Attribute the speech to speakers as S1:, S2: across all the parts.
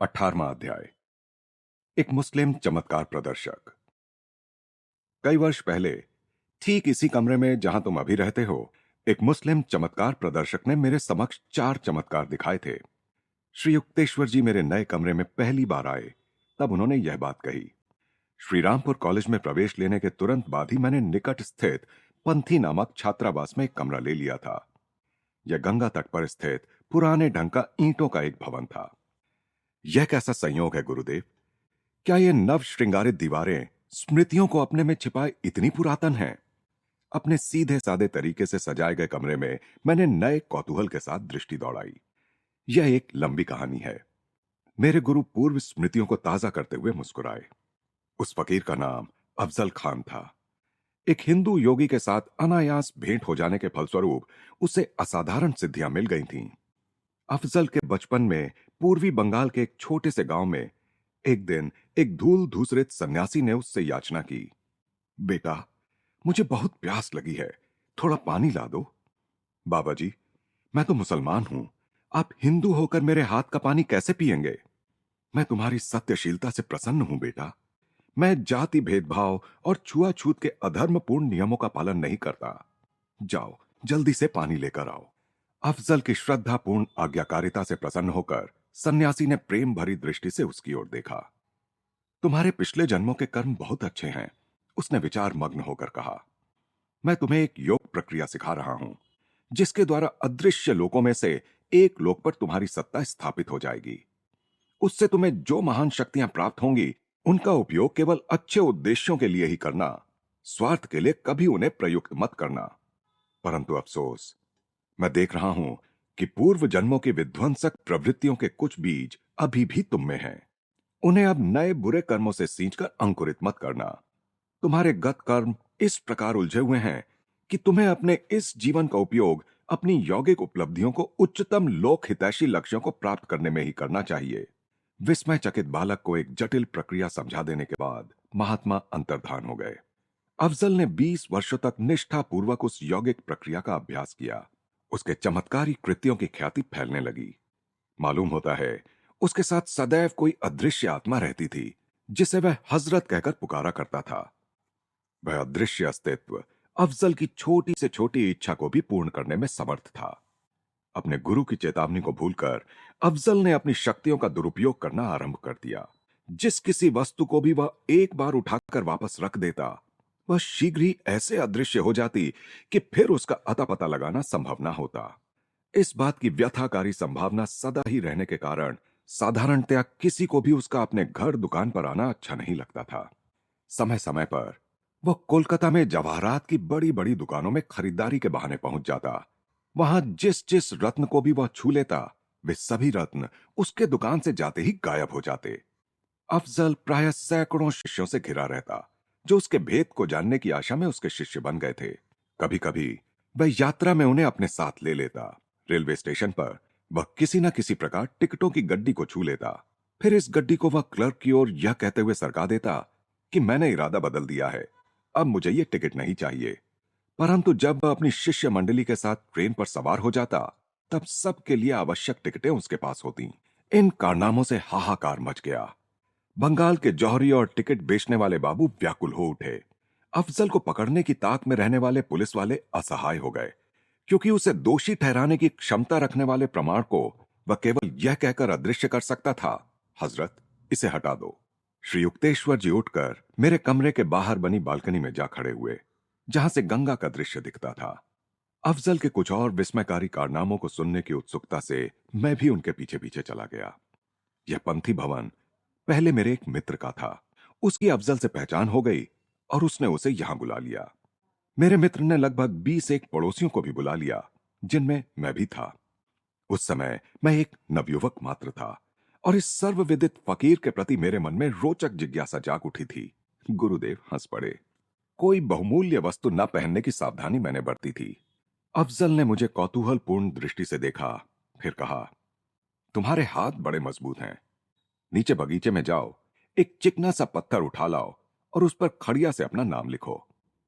S1: 18वां अध्याय। एक मुस्लिम चमत्कार प्रदर्शक। कई वर्ष पहले ठीक इसी कमरे में जहां तुम अभी रहते हो, एक मुस्लिम चमत्कार प्रदर्शक ने मेरे समक्ष 4 चमत्कार दिखाए थे। श्री युक्तेश्वर जी मेरे नए कमरे में पहली बार आए, तब उन्होंने यह बात कही। श्रीरामपुर कॉलेज में प्रवेश लेने के तुरंत बाद ही मैंने निकट स्थित पंथी नामक छात्रावास में एक कमरा ले लिया था। यह गंगा तट पर स्थित पुराने ढंग का ईंटों का एक भवन था। यह कैसा संयोग है गुरुदेव! क्या ये नव श्रृंगारित दीवारें स्मृतियों को अपने में छिपाए इतनी पुरातन हैं? अपने सीधे सादे तरीके से सजाए गए कमरे में मैंने नए कौतूहल के साथ दृष्टि दौड़ाई। यह एक लंबी कहानी है। मेरे गुरु पूर्व स्मृतियों को ताजा करते हुए मुस्कुराए। उस फकीर का नाम अफजल खान था। एक हिंदू योगी के साथ अनायास भेंट हो जाने के फलस्वरूप उसे असाधारण सिद्धियां मिल गई थीं। अफजल के बचपन में पूर्वी बंगाल के एक छोटे से गांव में एक दिन एक धूल धूसरित सन्यासी ने उससे याचना की, बेटा, मुझे बहुत प्यास लगी है, थोड़ा पानी ला दो। बाबा जी, मैं तो मुसलमान हूं, आप हिंदू होकर मेरे हाथ का पानी कैसे पिएंगे? मैं तुम्हारी सत्यशीलता से प्रसन्न हूं बेटा। मैं जाति भेदभाव और छुआछूत के अधर्मपूर्ण नियमों का पालन नहीं करता। जाओ, जल्दी से पानी लेकर आओ। अफजल की श्रद्धापूर्ण आज्ञाकारिता से प्रसन्न होकर सन्यासी ने प्रेम भरी दृष्टि से उसकी ओर देखा। तुम्हारे पिछले जन्मों के कर्म बहुत अच्छे हैं, उसने विचार मग्न होकर कहा। मैं तुम्हें एक योग प्रक्रिया सिखा रहा हूं, जिसके द्वारा अदृश्य लोकों में से एक लोक पर तुम्हारी सत्ता स्थापित हो जाएगी। उससे तुम्हें जो महान शक्तियां प्राप्त होंगी, उनका उपयोग केवल अच्छे उद्देश्यों के लिए ही करना, स्वार्थ के लिए कभी उन्हें प्रयुक्त मत करना। परंतु अफसोस, मैं देख रहा हूं कि पूर्व जन्मों की विध्वंसक प्रवृत्तियों के कुछ बीज अभी भी तुम में हैं। उन्हें अब नए बुरे कर्मों से सींचकर अंकुरित मत करना। तुम्हारे गत कर्म इस प्रकार उलझे हुए हैं कि तुम्हें अपने इस जीवन का उपयोग अपनी यौगिक उपलब्धियों को उच्चतम लोक हितैषी लक्ष्यों को प्राप्त करने में ही करना चाहिए। विस्मयचकित बालक को एक जटिल प्रक्रिया समझा देने के बाद महात्मा अंतर्धान हो गए। अफजल ने 20 वर्षों तक निष्ठापूर्वक उस यौगिक प्रक्रिया का अभ्यास किया। उसके चमत्कारी कृत्यों की ख्याति फैलने लगी। मालूम होता है, उसके साथ सदैव कोई अदृश्य आत्मा रहती थी, जिसे वह हजरत कहकर पुकारा करता था। वह अदृश्य अस्तित्व अफजल की छोटी से छोटी इच्छा को भी पूर्ण करने में समर्थ था। अपने गुरु की चेतावनी को भूलकर अफजल ने अपनी शक्तियों का दुरुपयोग करना आरंभ कर दिया। जिस किसी वस्तु को भी वह एक बार उठाकर वापस रख देता, वह शीघ्र ही ऐसे अदृश्य हो जाती कि फिर उसका अता पता लगाना संभव न होता। इस बात की व्यथाकारी संभावना सदा ही रहने के कारण साधारणतया किसी को भी उसका अपने घर दुकान पर आना अच्छा नहीं लगता था। समय समय पर वह कोलकाता में जवाहरात की बड़ी बड़ी दुकानों में खरीदारी के बहाने पहुंच जाता। वहां जिस जिस रत्न को भी वह छू लेता, वे सभी रत्न उसके दुकान से जाते ही गायब हो जाते। अफजल प्रायः सैकड़ों शिष्यों से घिरा रहता, जो उसके भेद को जानने की आशा में उसके शिष्य बन गए थे। कभी कभी वह यात्रा में उन्हें अपने साथ ले लेता। रेलवे स्टेशन पर वह किसी न किसी प्रकार टिकटों की गड्डी को छू लेता। फिर इस गड्डी को वह क्लर्क की ओर यह कहते हुए सरका देता कि मैंने इरादा बदल दिया है, अब मुझे ये टिकट नहीं चाहिए। परंतु जब वह अपनी शिष्य मंडली के साथ ट्रेन पर सवार हो जाता, तब सबके लिए आवश्यक टिकटें उसके पास होती। इन कारनामों से हाहाकार मच गया। बंगाल के जौहरी और टिकट बेचने वाले बाबू व्याकुल हो उठे। अफजल को पकड़ने की ताक में रहने वाले पुलिस वाले असहाय हो गए, क्योंकि उसे दोषी ठहराने की क्षमता रखने वाले प्रमाण को वह केवल यह कहकर अदृश्य कर सकता था, हजरत, इसे हटा दो। श्री युक्तेश्वर जी उठकर मेरे कमरे के बाहर बनी बालकनी में जा खड़े हुए, जहां से गंगा का दृश्य दिखता था। अफजल के कुछ और विस्मयकारी कारनामों को सुनने की उत्सुकता से मैं भी उनके पीछे पीछे चला गया। यह पंथी भवन पहले मेरे एक मित्र का था। उसकी अफजल से पहचान हो गई और उसने उसे यहां बुला लिया। मेरे मित्र ने लगभग 20 एक पड़ोसियों को भी बुला लिया, जिनमें मैं भी था। उस समय मैं एक नवयुवक मात्र था और इस सर्वविदित फकीर के प्रति मेरे मन में रोचक जिज्ञासा जाग उठी थी। गुरुदेव हंस पड़े। कोई बहुमूल्य वस्तु न पहनने की सावधानी मैंने बरती थी। अफजल ने मुझे कौतूहलपूर्ण दृष्टि से देखा, फिर कहा, तुम्हारे हाथ बड़े मजबूत हैं। नीचे बगीचे में जाओ, एक चिकना सा पत्थर उठा लाओ और उस पर खड़िया से अपना नाम लिखो।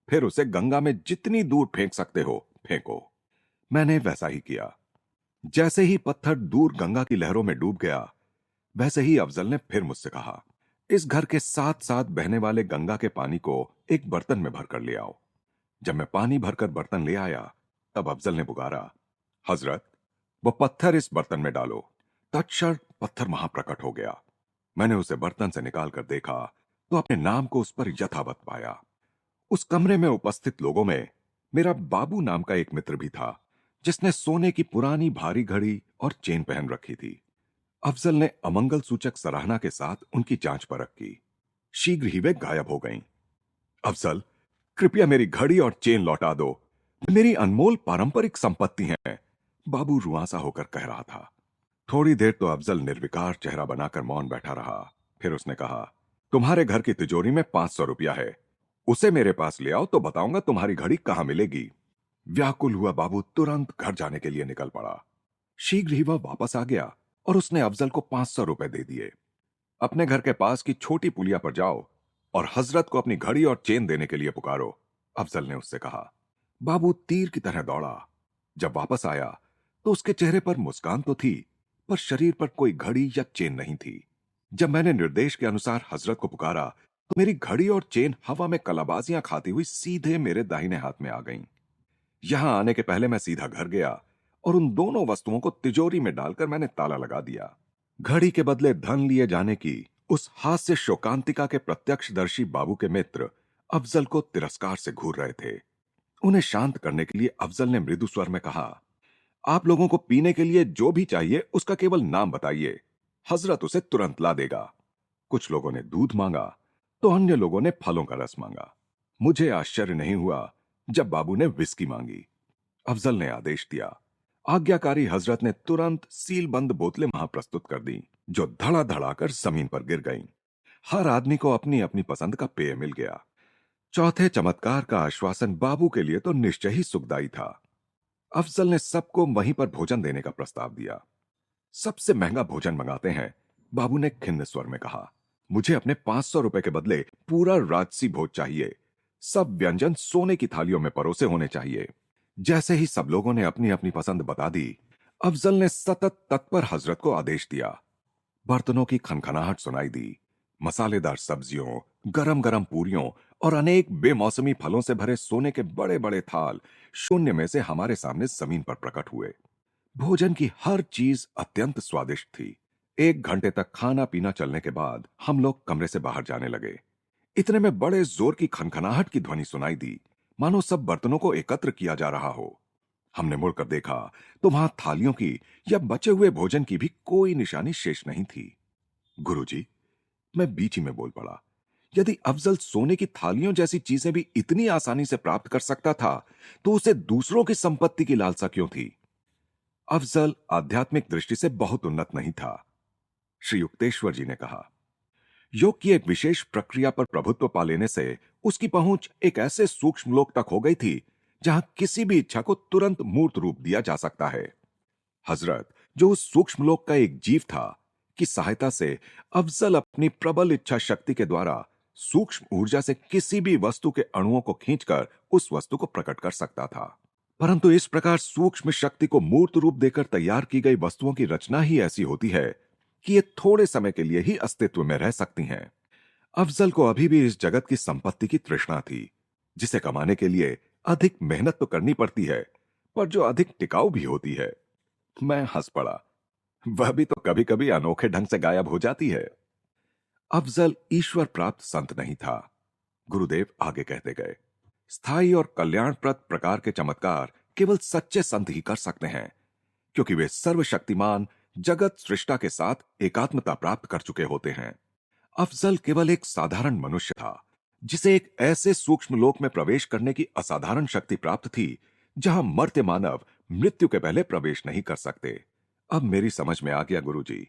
S1: फिर उसे गंगा में जितनी दूर फेंक सकते हो फेंको। मैंने वैसा ही किया। जैसे ही पत्थर दूर गंगा की लहरों में डूब गया, वैसे ही अफजल ने फिर मुझसे कहा, इस घर के साथ साथ बहने वाले गंगा के पानी को एक बर्तन में भर कर ले आओ। जब मैं पानी भरकर बर्तन ले आया, तब अफजल ने पुकारा, हजरत, वो पत्थर इस बर्तन में डालो। तत्क्षण पत्थर वहां प्रकट हो गया। मैंने उसे बर्तन से निकाल कर देखा तो अपने नाम को उस पर यथावत पाया। उस कमरे में उपस्थित लोगों में मेरा बाबू नाम का एक मित्र भी था, जिसने सोने की पुरानी भारी घड़ी और चेन पहन रखी थी। अफजल ने अमंगल सूचक सराहना के साथ उनकी जांच परख की। शीघ्र ही वे गायब हो गईं। अफजल, कृपया मेरी घड़ी और चेन लौटा दो। मेरी अनमोल पारंपरिक संपत्ति है, बाबू रुआंसा होकर कह रहा था। थोड़ी देर तो अफजल निर्विकार चेहरा बनाकर मौन बैठा रहा। फिर उसने कहा, तुम्हारे घर की तिजोरी में 500 रुपया है, उसे मेरे पास ले आओ तो बताऊंगा तुम्हारी घड़ी कहां मिलेगी। व्याकुल हुआ बाबू तुरंत घर जाने के लिए निकल पड़ा। शीघ्र ही वह वापस आ गया और उसने अफजल को 500 रुपए दे दिए। अपने घर के पास की छोटी पुलिया पर जाओ और हजरत को अपनी घड़ी और चेन देने के लिए पुकारो, अफजल ने उससे कहा। बाबू तीर की तरह दौड़ा। जब वापस आया तो उसके चेहरे पर मुस्कान तो थी, पर शरीर पर कोई घड़ी या चेन नहीं थी। जब मैंने निर्देश के अनुसार हजरत को पुकारा तो मेरी घड़ी और चेन हवा में कलाबाजियां खाती हुई सीधे मेरे दाहिने हाथ में आ गईं। यहां आने के पहले मैं सीधा घर गया और उन दोनों वस्तुओं को तिजोरी में डालकर मैंने ताला लगा दिया। घड़ी के बदले धन लिए जाने की उस हास्य शोकांतिका के प्रत्यक्षदर्शी बाबू के मित्र अफजल को तिरस्कार से घूर रहे थे। उन्हें शांत करने के लिए अफजल ने मृदु स्वर में कहा, आप लोगों को पीने के लिए जो भी चाहिए उसका केवल नाम बताइए, हजरत उसे तुरंत ला देगा। कुछ लोगों ने दूध मांगा तो अन्य लोगों ने फलों का रस मांगा। मुझे आश्चर्य नहीं हुआ जब बाबू ने विस्की मांगी। अफजल ने आदेश दिया। आज्ञाकारी हजरत ने तुरंत सीलबंद बोतलें वहां प्रस्तुत कर दी, जो धड़ाधड़ा कर जमीन पर गिर गईं। हर आदमी को अपनी अपनी पसंद का पेय मिल गया। चौथे चमत्कार का आश्वासन बाबू के लिए तो निश्चय ही सुखदायी था। अफजल ने सबको वहीं पर भोजन देने का प्रस्ताव दिया। सबसे महंगा भोजन मंगाते हैं, बाबू ने खिन्न स्वर में कहा। मुझे अपने 500 रुपए के बदले पूरा राजसी भोज चाहिए। सब व्यंजन सोने की थालियों में परोसे होने चाहिए। जैसे ही सब लोगों ने अपनी अपनी पसंद बता दी, अफजल ने सतत तत्पर हजरत को आदेश दिया। बर्तनों की खनखनाहट सुनाई दी। मसालेदार सब्जियों, गरम गरम पूरियों और अनेक बेमौसमी फलों से भरे सोने के बड़े बड़े थाल शून्य में से हमारे सामने जमीन पर प्रकट हुए। भोजन की हर चीज अत्यंत स्वादिष्ट थी। 1 घंटे तक खाना पीना चलने के बाद हम लोग कमरे से बाहर जाने लगे। इतने में बड़े जोर की खनखनाहट की ध्वनि सुनाई दी, मानो सब बर्तनों को एकत्र किया जा रहा हो। हमने मुड़कर देखा तो वहां थालियों की या बचे हुए भोजन की भी कोई निशानी शेष नहीं थी। गुरुजी, मैं बीच ही में बोल पड़ा, यदि अफजल सोने की थालियों जैसी चीजें भी इतनी आसानी से प्राप्त कर सकता था, तो उसे दूसरों की संपत्ति की लालसा क्यों थी? अफजल आध्यात्मिक दृष्टि से बहुत उन्नत नहीं था, श्री युक्तेश्वर जी ने कहा। योग की एक विशेष प्रक्रिया पर प्रभुत्व पा लेने से उसकी पहुंच एक ऐसे सूक्ष्म लोक तक हो गई थी जहां किसी भी इच्छा को तुरंत मूर्त रूप दिया जा सकता है। हजरत, जो उस सूक्ष्म लोक का एक जीव था, की सहायता से अफजल अपनी प्रबल इच्छा शक्ति के द्वारा सूक्ष्म ऊर्जा से किसी भी वस्तु के अणुओं को खींचकर उस वस्तु को प्रकट कर सकता था। परंतु इस प्रकार सूक्ष्म शक्ति को मूर्त रूप देकर तैयार की गई वस्तुओं की रचना ही ऐसी होती है कि ये थोड़े समय के लिए ही अस्तित्व में रह सकती हैं। अफजल को अभी भी इस जगत की संपत्ति की तृष्णा थी, जिसे कमाने के लिए अधिक मेहनत तो करनी पड़ती है, पर जो अधिक टिकाऊ भी होती है। मैं हंस पड़ा। वह भी तो कभी कभी अनोखे ढंग से गायब हो जाती है। अफजल ईश्वर प्राप्त संत नहीं था। गुरुदेव आगे कहते गए, स्थायी और कल्याणप्रद प्रकार के चमत्कार केवल सच्चे संत ही कर सकते हैं, क्योंकि वे सर्वशक्तिमान जगत सृष्टा के साथ एकात्मता प्राप्त कर चुके होते हैं। अफजल केवल एक साधारण मनुष्य था, जिसे एक ऐसे सूक्ष्म लोक में प्रवेश करने की असाधारण शक्ति प्राप्त थी जहां मर्त्य मानव मृत्यु के पहले प्रवेश नहीं कर सकते। अब मेरी समझ में आ गया गुरुजी,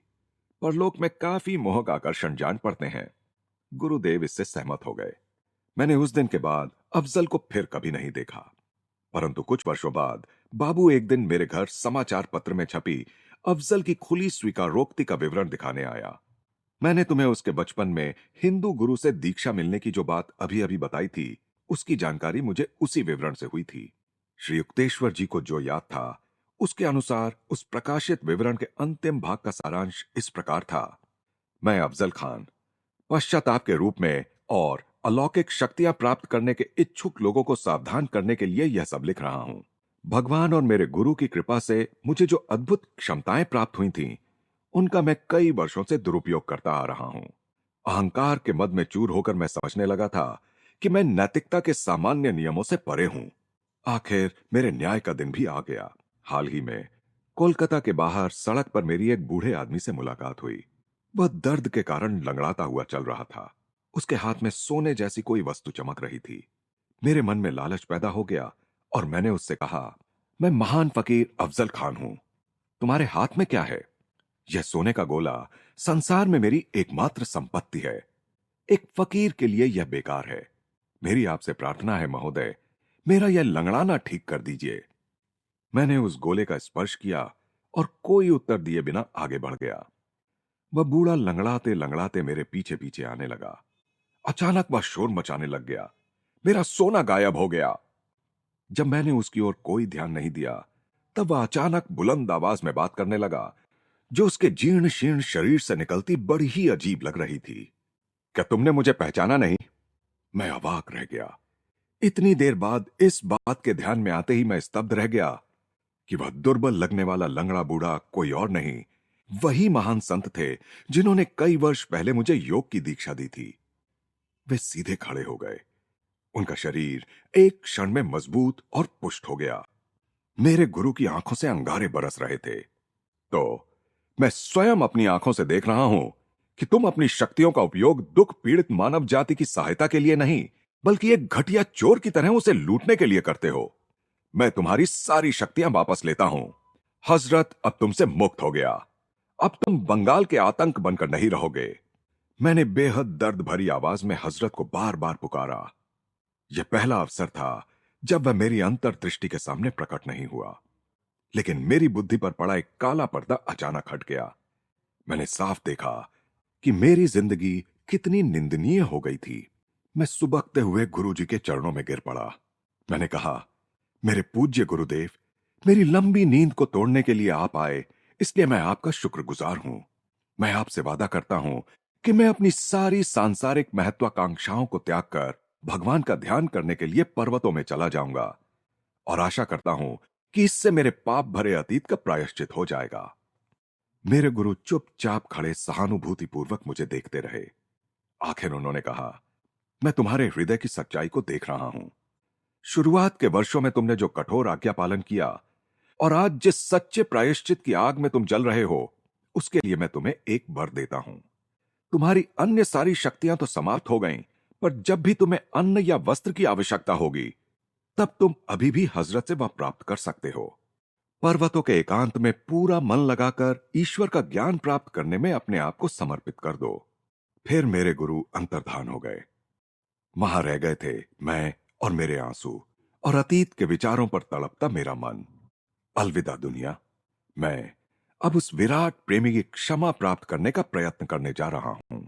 S1: परलोक में काफी मोहक आकर्षण जान पड़ते हैं। गुरुदेव इससे सहमत हो गए। मैंने उस दिन के बाद अफजल को फिर कभी नहीं देखा। परंतु कुछ वर्षों बाद बाबू एक दिन मेरे घर समाचार पत्र में छपी अफजल की खुली स्वीकारोक्ति का विवरण दिखाने आया। मैंने तुम्हें उसके बचपन में हिंदू गुरु से दीक्षा मिलने की जो बात अभी अभी बताई थी, उसकी जानकारी मुझे उसी विवरण से हुई थी। श्री युक्तेश्वर जी को जो याद था, उसके अनुसार उस प्रकाशित विवरण के अंतिम भाग का सारांश इस प्रकार था। मैं अफजल खान पश्चाताप के रूप में और अलौकिक शक्तियां प्राप्त करने के इच्छुक लोगों को सावधान करने के लिए यह सब लिख रहा हूं। भगवान और मेरे गुरु की कृपा से मुझे जो अद्भुत क्षमताएं प्राप्त हुई थीं, उनका मैं कई वर्षों से दुरुपयोग करता आ रहा हूं। अहंकार के मद में चूर होकर मैं समझने लगा था कि मैं नैतिकता के सामान्य नियमों से परे हूं। आखिर मेरे न्याय का दिन भी आ गया। हाल ही में कोलकाता के बाहर सड़क पर मेरी एक बूढ़े आदमी से मुलाकात हुई। वह दर्द के कारण लंगड़ाता हुआ चल रहा था। उसके हाथ में सोने जैसी कोई वस्तु चमक रही थी। मेरे मन में लालच पैदा हो गया और मैंने उससे कहा, मैं महान फकीर अफजल खान हूं, तुम्हारे हाथ में क्या है? यह सोने का गोला संसार में मेरी एकमात्र संपत्ति है। एक फकीर के लिए यह बेकार है। मेरी आपसे प्रार्थना है महोदय, मेरा यह लंगड़ाना ठीक कर दीजिए। मैंने उस गोले का स्पर्श किया और कोई उत्तर दिए बिना आगे बढ़ गया। वह बूढ़ा लंगड़ाते लंगड़ाते मेरे पीछे पीछे आने लगा। अचानक वह शोर मचाने लग गया। मेरा सोना गायब हो गया। जब मैंने उसकी ओर कोई ध्यान नहीं दिया, तब वह अचानक बुलंद आवाज में बात करने लगा, जो उसके जीर्ण शीर्ण शरीर से निकलती बड़ी ही अजीब लग रही थी। क्या तुमने मुझे पहचाना नहीं? मैं अवाक रह गया। इतनी देर बाद इस बात के ध्यान में आते ही मैं स्तब्ध रह गया कि वह दुर्बल लगने वाला लंगड़ा बूढ़ा कोई और नहीं, वही महान संत थे जिन्होंने कई वर्ष पहले मुझे योग की दीक्षा दी थी। वे सीधे खड़े हो गए। उनका शरीर एक क्षण में मजबूत और पुष्ट हो गया। मेरे गुरु की आंखों से अंगारे बरस रहे थे। तो मैं स्वयं अपनी आंखों से देख रहा हूं कि तुम अपनी शक्तियों का उपयोग दुख पीड़ित मानव जाति की सहायता के लिए नहीं, बल्कि एक घटिया चोर की तरह उसे लूटने के लिए करते हो। मैं तुम्हारी सारी शक्तियां वापस लेता हूं। हजरत अब तुमसे मुक्त हो गया। अब तुम बंगाल के आतंक बनकर नहीं रहोगे। मैंने बेहद दर्द भरी आवाज में हजरत को बार बार पुकारा। यह पहला अवसर था जब वह मेरी अंतर्दृष्टि के सामने प्रकट नहीं हुआ। लेकिन मेरी बुद्धि पर पड़ा एक काला पर्दा अचानक हट गया। मैंने साफ देखा कि मेरी जिंदगी कितनी निंदनीय हो गई थी। मैं सुबकते हुए गुरुजी के चरणों में गिर पड़ा। मैंने कहा, मेरे पूज्य गुरुदेव, मेरी लंबी नींद को तोड़ने के लिए आप आए, इसलिए मैं आपका शुक्रगुजार हूं। मैं आपसे वादा करता हूं कि मैं अपनी सारी सांसारिक महत्वाकांक्षाओं को त्याग कर भगवान का ध्यान करने के लिए पर्वतों में चला जाऊंगा, और आशा करता हूं कि इससे मेरे पाप भरे अतीत का प्रायश्चित हो जाएगा। मेरे गुरु चुपचाप खड़े सहानुभूतिपूर्वक मुझे देखते रहे। आखिर उन्होंने कहा, मैं तुम्हारे हृदय की सच्चाई को देख रहा हूं। शुरुआत के वर्षों में तुमने जो कठोर आज्ञा पालन किया और आज जिस सच्चे प्रायश्चित की आग में तुम जल रहे हो, उसके लिए मैं तुम्हें एक वर देता हूं। तुम्हारी अन्य सारी शक्तियां तो समाप्त हो गईं, पर जब भी तुम्हें अन्न या वस्त्र की आवश्यकता होगी, तब तुम अभी भी हजरत से वह प्राप्त कर सकते हो। पर्वतों के एकांत में पूरा मन लगाकर ईश्वर का ज्ञान प्राप्त करने में अपने आप को समर्पित कर दो। फिर मेरे गुरु अंतर्धान हो गए। वहां रह गए थे मैं और मेरे आंसू और अतीत के विचारों पर तड़पता मेरा मन। अलविदा दुनिया। मैं अब उस विराट प्रेमी की क्षमा प्राप्त करने का प्रयत्न करने जा रहा हूं।